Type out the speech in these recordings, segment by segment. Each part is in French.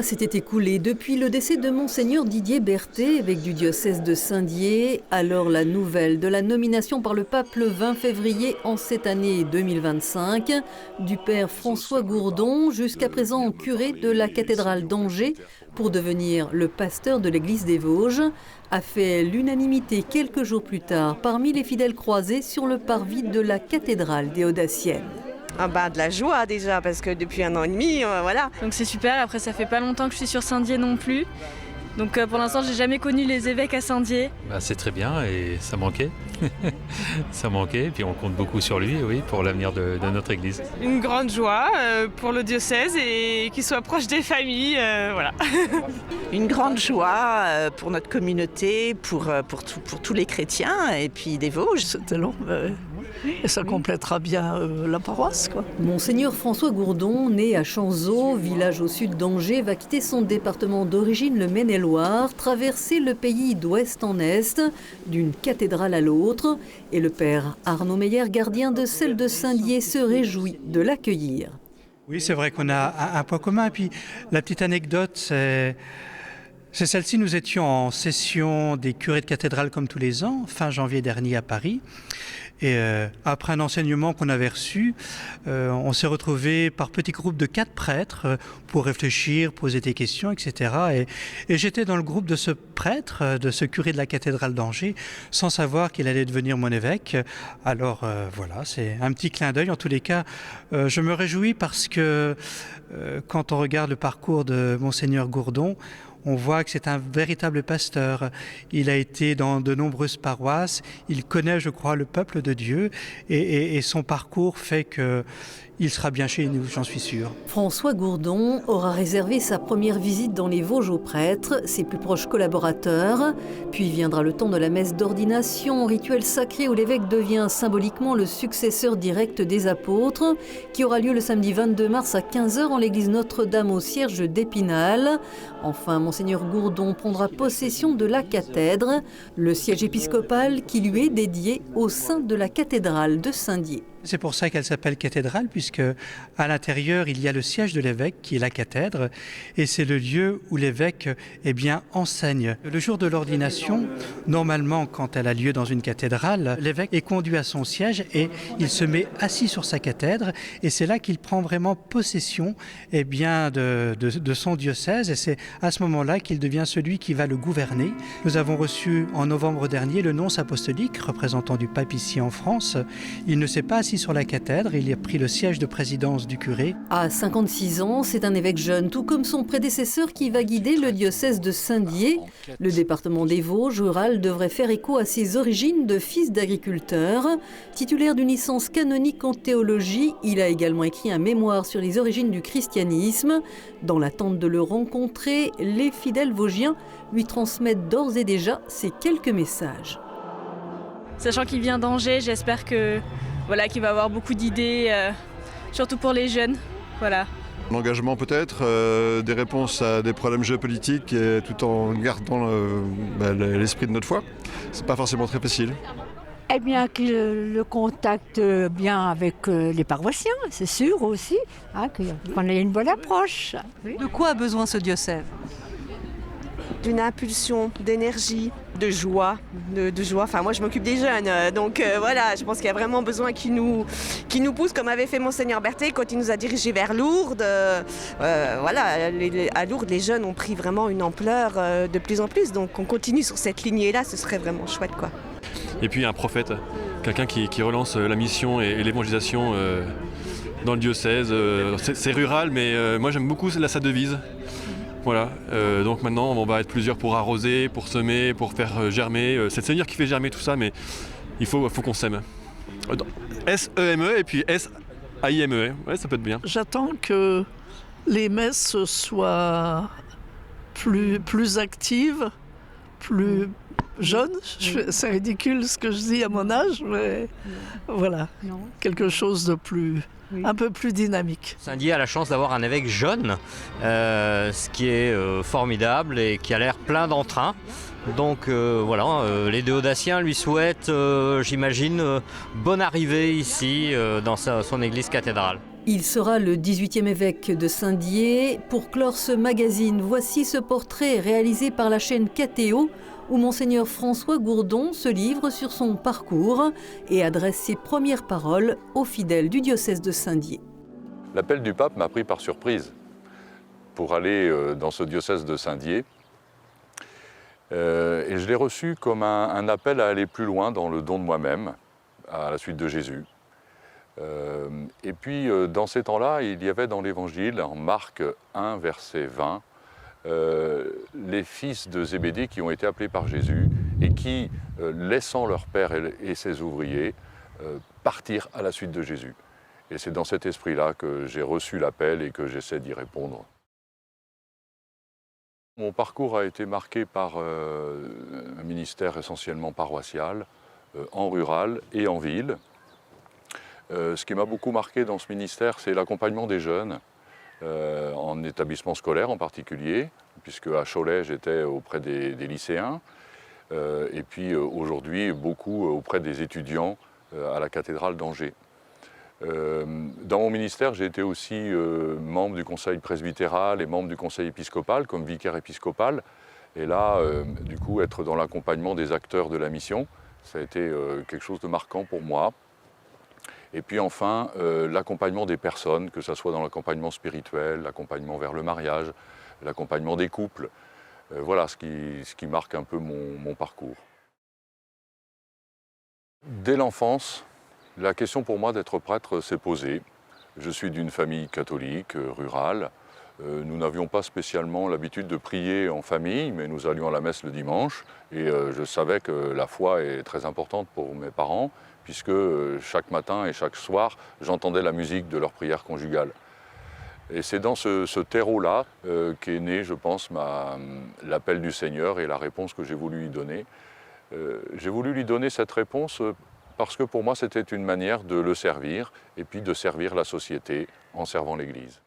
mois s'étaient écoulés depuis le décès de Monseigneur Didier Berthet, évêque du diocèse de Saint-Dié. Alors la nouvelle de la nomination par le pape le 20 février en cette année 2025 du père François Gourdon, jusqu'à présent curé de la cathédrale d'Angers, pour devenir le pasteur de l'église des Vosges, a fait l'unanimité quelques jours plus tard parmi les fidèles croisés sur le parvis de la cathédrale des Audaciennes. De la joie déjà, parce que depuis 1 an et demi, voilà. Donc c'est super, après ça fait pas longtemps que je suis sur Saint-Dié non plus. Donc pour l'instant, j'ai jamais connu les évêques à Saint-Dié. C'est très bien et ça manquait. Ça manquait, et puis on compte beaucoup sur lui, oui, pour l'avenir de notre église. Une grande joie pour le diocèse et qu'il soit proche des familles, voilà. Une grande joie pour notre communauté, pour tous les chrétiens et puis des Vosges. C'était long, et ça complétera bien la paroisse, quoi. Monseigneur François Gourdon, né à Chanzeau, village au sud d'Angers, va quitter son département d'origine, le Maine-et-Loire, traverser le pays d'ouest en est, d'une cathédrale à l'autre. Et le père Arnaud Meyer, gardien de celle de Saint-Dié, se réjouit de l'accueillir. Oui, c'est vrai qu'on a un point commun. Et puis la petite anecdote, c'est celle-ci. Nous étions en session des curés de cathédrale comme tous les ans, fin janvier dernier à Paris. Et après un enseignement qu'on avait reçu, on s'est retrouvés par petits groupes de 4 prêtres pour réfléchir, poser des questions, etc. Et j'étais dans le groupe de ce prêtre, de ce curé de la cathédrale d'Angers, sans savoir qu'il allait devenir mon évêque. Alors voilà, c'est un petit clin d'œil. En tous les cas, je me réjouis parce que quand on regarde le parcours de Monseigneur Gourdon, on voit que c'est un véritable pasteur. Il a été dans de nombreuses paroisses. Il connaît, je crois, le peuple de Dieu. Et son parcours fait qu'il sera bien chez nous, j'en suis sûr. François Gourdon aura réservé sa première visite dans les Vosges aux prêtres, ses plus proches collaborateurs. Puis viendra le temps de la messe d'ordination, rituel sacré où l'évêque devient symboliquement le successeur direct des apôtres, qui aura lieu le samedi 22 mars à 15h en l'église Notre-Dame au Cierge d'Épinal. Enfin, Monseigneur Gourdon prendra possession de la cathèdre, le siège épiscopal qui lui est dédié au sein de la cathédrale de Saint-Dié. C'est pour ça qu'elle s'appelle cathédrale, puisque à l'intérieur, il y a le siège de l'évêque, qui est la cathèdre, et c'est le lieu où l'évêque enseigne. Le jour de l'ordination, normalement, quand elle a lieu dans une cathédrale, l'évêque est conduit à son siège et il se met assis sur sa cathèdre, et c'est là qu'il prend vraiment possession de son diocèse, et c'est à ce moment-là qu'il devient celui qui va le gouverner. Nous avons reçu en novembre dernier le nonce apostolique, représentant du pape ici en France. Il ne s'est pas assis sur la cathèdre, il a pris le siège de présidence du curé. À 56 ans, c'est un évêque jeune, tout comme son prédécesseur qui va guider le diocèse de Saint-Dié. Le département des Vosges rural devrait faire écho à ses origines de fils d'agriculteur. Titulaire d'une licence canonique en théologie, il a également écrit un mémoire sur les origines du christianisme. Dans l'attente de le rencontrer, les fidèles vosgiens lui transmettent d'ores et déjà ces quelques messages. Sachant qu'il vient d'Angers, j'espère qu'il va avoir beaucoup d'idées, surtout pour les jeunes. Voilà. L'engagement peut-être, des réponses à des problèmes géopolitiques et tout en gardant l'esprit de notre foi. C'est pas forcément très facile. Eh bien, qu'il le contacte bien avec les paroissiens, c'est sûr aussi, qu'on ait une bonne approche. Oui. De quoi a besoin ce diocèse ? D'une impulsion, d'énergie, de joie, de joie. Enfin, moi, je m'occupe des jeunes, donc voilà, je pense qu'il y a vraiment besoin qui nous pousse, comme avait fait Monseigneur Berthet quand il nous a dirigés vers Lourdes. À Lourdes, les jeunes ont pris vraiment une ampleur de plus en plus, donc on continue sur cette lignée-là, ce serait vraiment chouette, quoi. Et puis un prophète, quelqu'un qui relance la mission et l'évangélisation dans le diocèse. C'est rural, mais moi j'aime beaucoup sa devise. Voilà, donc maintenant on va être plusieurs pour arroser, pour semer, pour faire germer. C'est le Seigneur qui fait germer tout ça, mais il faut qu'on s'aime. S-E-M-E et puis S-A-I-M-E. Ouais, ça peut être bien. J'attends que les messes soient plus actives, plus jeunes. C'est ridicule ce que je dis à mon âge, mais voilà, quelque chose de plus... un peu plus dynamique. Saint-Dié a la chance d'avoir un évêque jeune, ce qui est formidable et qui a l'air plein d'entrain. Donc les Déodaciens lui souhaitent, j'imagine, bonne arrivée ici dans son église cathédrale. Il sera le 18e évêque de Saint-Dié. Pour clore ce magazine, voici ce portrait réalisé par la chaîne KTO, où Monseigneur François Gourdon se livre sur son parcours et adresse ses premières paroles aux fidèles du diocèse de Saint-Dié. L'appel du pape m'a pris par surprise pour aller dans ce diocèse de Saint-Dié. Et je l'ai reçu comme un appel à aller plus loin dans le don de moi-même, à la suite de Jésus. Et puis, dans ces temps-là, il y avait dans l'Évangile, en Marc 1, verset 20, les fils de Zébédée qui ont été appelés par Jésus et qui, laissant leur père et ses ouvriers, partirent à la suite de Jésus. Et c'est dans cet esprit-là que j'ai reçu l'appel et que j'essaie d'y répondre. Mon parcours a été marqué par un ministère essentiellement paroissial, en rural et en ville. Ce qui m'a beaucoup marqué dans ce ministère, c'est l'accompagnement des jeunes, en établissement scolaire en particulier, puisque à Cholet, j'étais auprès des lycéens, et puis aujourd'hui, beaucoup auprès des étudiants à la cathédrale d'Angers. Dans mon ministère, j'ai été aussi membre du conseil presbytéral et membre du conseil épiscopal, comme vicaire épiscopal. Et là, du coup, être dans l'accompagnement des acteurs de la mission, ça a été quelque chose de marquant pour moi. Et puis enfin, l'accompagnement des personnes, que ce soit dans l'accompagnement spirituel, l'accompagnement vers le mariage, l'accompagnement des couples. Voilà ce qui marque un peu mon parcours. Dès l'enfance, la question pour moi d'être prêtre s'est posée. Je suis d'une famille catholique, rurale. Nous n'avions pas spécialement l'habitude de prier en famille, mais nous allions à la messe le dimanche. Et je savais que la foi est très importante pour mes parents, puisque chaque matin et chaque soir, j'entendais la musique de leur prière conjugale. Et c'est dans ce terreau-là qu'est né, je pense, l'appel du Seigneur et la réponse que j'ai voulu lui donner. J'ai voulu lui donner cette réponse parce que pour moi, c'était une manière de le servir et puis de servir la société en servant l'Église.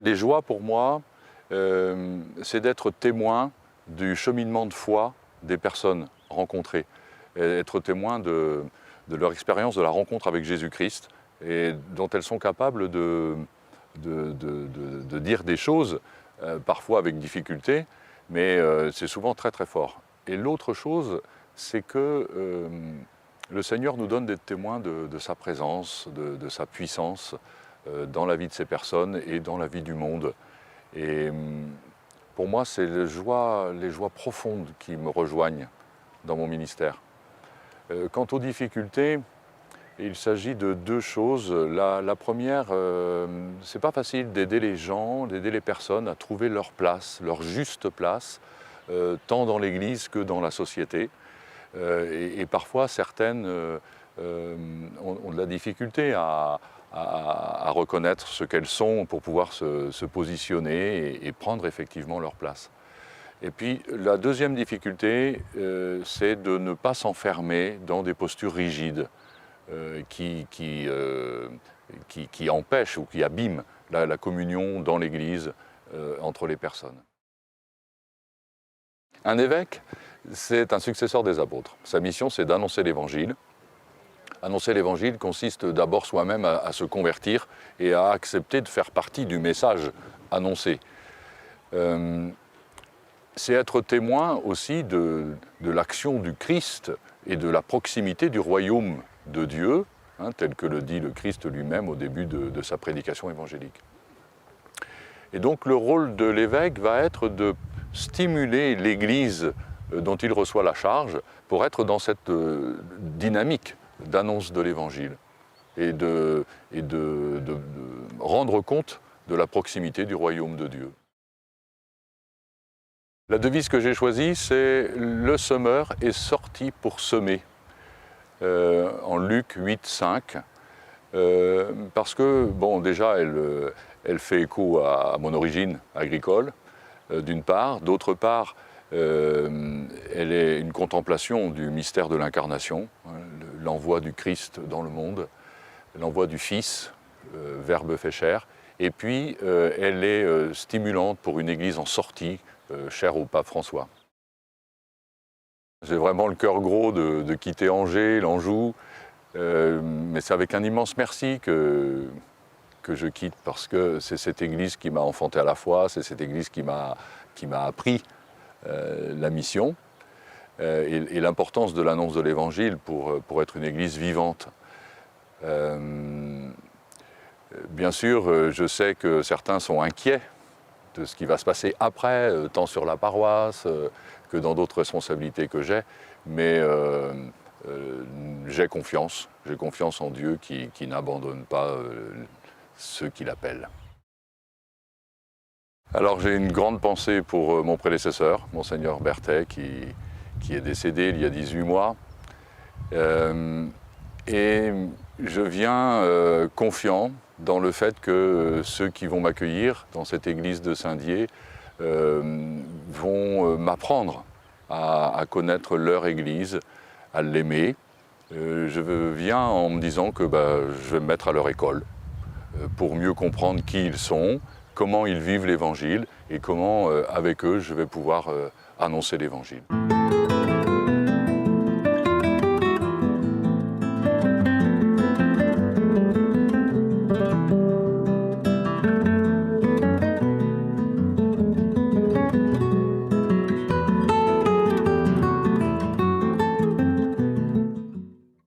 Les joies pour moi, c'est d'être témoin du cheminement de foi des personnes rencontrées, et être témoin de leur expérience de la rencontre avec Jésus-Christ et dont elles sont capables de dire des choses, parfois avec difficulté, mais c'est souvent très très fort. Et l'autre chose, c'est que le Seigneur nous donne d'être témoins de sa présence, de sa puissance dans la vie de ces personnes et dans la vie du monde. Et pour moi, c'est les joies profondes qui me rejoignent dans mon ministère. Quant aux difficultés, il s'agit de deux choses. La première, c'est pas facile d'aider les gens, d'aider les personnes à trouver leur place, leur juste place, tant dans l'Église que dans la société. Et parfois, certaines ont de la difficulté à reconnaître ce qu'elles sont pour pouvoir se positionner et prendre effectivement leur place. Et puis, la deuxième difficulté, c'est de ne pas s'enfermer dans des postures rigides qui empêchent ou qui abîment la communion dans l'Église entre les personnes. Un évêque, c'est un successeur des apôtres. Sa mission, c'est d'annoncer l'Évangile. Annoncer l'Évangile consiste d'abord soi-même à se convertir et à accepter de faire partie du message annoncé. C'est être témoin aussi de l'action du Christ et de la proximité du royaume de Dieu, tel que le dit le Christ lui-même au début de sa prédication évangélique. Et donc le rôle de l'évêque va être de stimuler l'Église dont il reçoit la charge pour être dans cette dynamique d'annonce de l'Évangile et de rendre compte de la proximité du royaume de Dieu. La devise que j'ai choisie, c'est « Le semeur est sorti pour semer », en Luc 8, 5, parce que, bon, déjà, elle fait écho à mon origine agricole, d'une part. D'autre part, elle est une contemplation du mystère de l'incarnation, l'envoi du Christ dans le monde, l'envoi du Fils, Verbe fait chair, et puis elle est stimulante pour une Église en sortie, chère au pape François. J'ai vraiment le cœur gros de quitter Angers, l'Anjou, Mais c'est avec un immense merci que je quitte, parce que c'est cette église qui m'a enfanté à la foi, c'est cette église qui m'a appris la mission et l'importance de l'annonce de l'évangile pour être une église vivante. Bien sûr, je sais que certains sont inquiets de ce qui va se passer après, tant sur la paroisse que dans d'autres responsabilités que j'ai, mais j'ai confiance en Dieu qui n'abandonne pas ceux qui l'appellent. Alors j'ai une grande pensée pour mon prédécesseur, Monseigneur Berthet, qui est décédé il y a 18 mois. Et je viens confiant dans le fait que ceux qui vont m'accueillir dans cette église de Saint-Dié vont m'apprendre à connaître leur église, à l'aimer. Je viens en me disant que je vais me mettre à leur école pour mieux comprendre qui ils sont, comment ils vivent l'évangile et comment avec eux je vais pouvoir annoncer l'évangile.